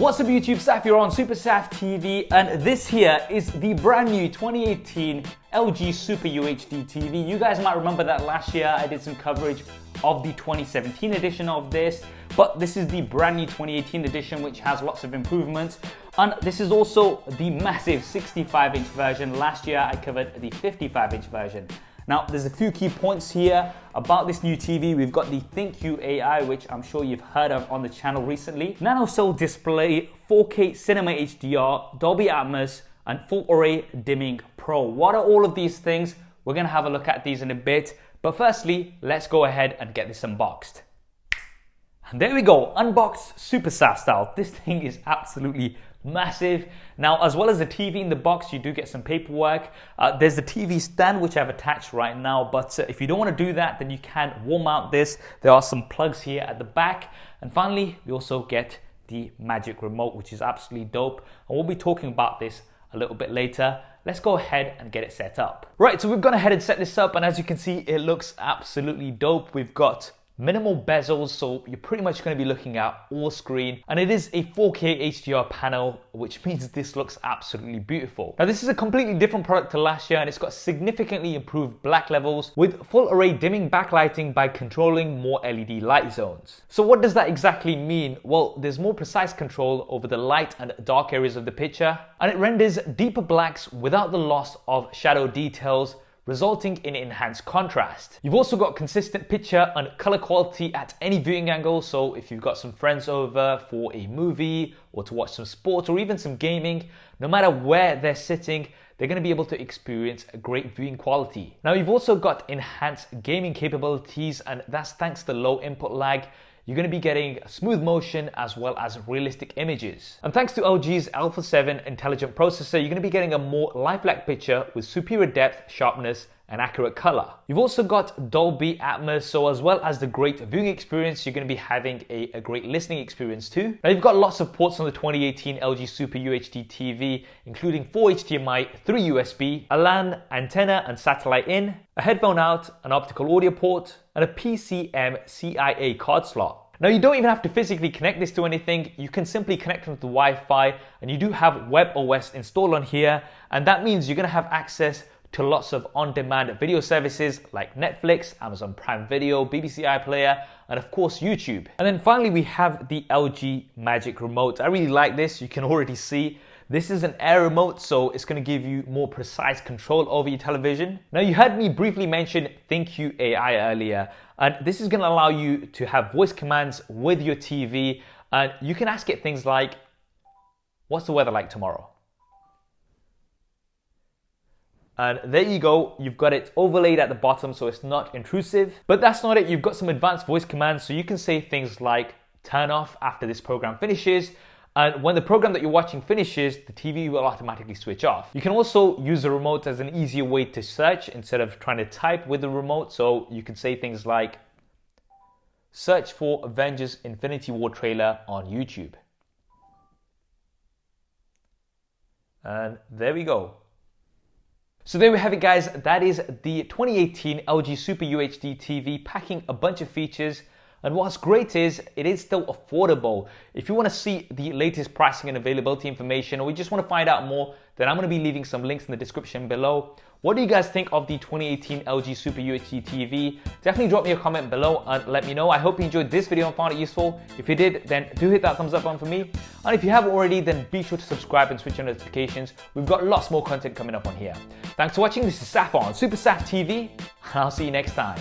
What's up YouTube, Saf here on SuperSaf TV, and this here is the brand new 2018 LG Super UHD TV. You guys might remember that last year I did some coverage of the 2017 edition of this, but this is the brand new 2018 edition which has lots of improvements. And this is also the massive 65-inch version. Last year I covered the 55-inch version. Now, there's a few key points here about this new TV. We've got the ThinQ AI, which I'm sure you've heard of on the channel recently. Nanoscale display, 4K Cinema HDR, Dolby Atmos, and Full Array Dimming Pro. What are all of these things? We're gonna have a look at these in a bit. But firstly, let's go ahead and get this unboxed. And there we go, unboxed SuperSaf style. This thing is absolutely massive. Now, as well as the TV in the box, you do get some paperwork. There's the TV stand which I've attached right now, but if you don't want to do that, then you can wall mount this. There are some plugs here at the back. And finally, we also get the magic remote, which is absolutely dope. And we'll be talking about this a little bit later. Let's go ahead and get it set up. Right, so we've gone ahead and set this up, and as you can see, it looks absolutely dope. We've got minimal bezels, so you're pretty much going to be looking at all screen, and it is a 4K HDR panel, which means this looks absolutely beautiful. Now, this is a completely different product to last year, and it's got significantly improved black levels with full array dimming backlighting by controlling more LED light zones. So what does that exactly mean? Well, there's more precise control over the light and dark areas of the picture, and it renders deeper blacks without the loss of shadow details, resulting in enhanced contrast. You've also got consistent picture and color quality at any viewing angle, so if you've got some friends over for a movie or to watch some sports or even some gaming, no matter where they're sitting, they're going to be able to experience a great viewing quality. Now, you've also got enhanced gaming capabilities, and that's thanks to low input lag. You're going to be getting smooth motion as well as realistic images. And thanks to LG's Alpha 7 intelligent processor, you're going to be getting a more lifelike picture with superior depth, sharpness, and accurate color. You've also got Dolby Atmos, so as well as the great viewing experience, you're going to be having a great listening experience too. Now, you've got lots of ports on the 2018 LG Super UHD TV, including 4 HDMI, 3 USB, a LAN, antenna and satellite in, a headphone out, an optical audio port, and a PCM-CIA card slot. Now, you don't even have to physically connect this to anything. You can simply connect them to Wi-Fi, and you do have WebOS installed on here, and that means you're going to have access to lots of on-demand video services like Netflix, Amazon Prime Video, BBC iPlayer, and of course YouTube. And then finally, we have the LG Magic Remote. I really like this. You can already see this is an air remote, so it's going to give you more precise control over your television. Now, you heard me briefly mention ThinQ AI earlier, and this is going to allow you to have voice commands with your TV, and you can ask it things like, what's the weather like tomorrow? And there you go, you've got it overlaid at the bottom so it's not intrusive. But that's not it, you've got some advanced voice commands, so you can say things like turn off after this program finishes, and when the program that you're watching finishes, the TV will automatically switch off. You can also use the remote as an easier way to search instead of trying to type with the remote, so you can say things like search for Avengers Infinity War trailer on YouTube. And there we go. So there we have it, guys. That is the 2018 LG Super UHD TV, packing a bunch of features. And what's great is it is still affordable. If you want to see the latest pricing and availability information, or you just want to find out more, then I'm going to be leaving some links in the description below. What do you guys think of the 2018 LG Super UHD TV? Definitely drop me a comment below and let me know. I hope you enjoyed this video and found it useful. If you did, then do hit that thumbs up button for me. And if you haven't already, then be sure to subscribe and switch on notifications. We've got lots more content coming up on here. Thanks for watching. This is Saf on SuperSaf TV, and I'll see you next time.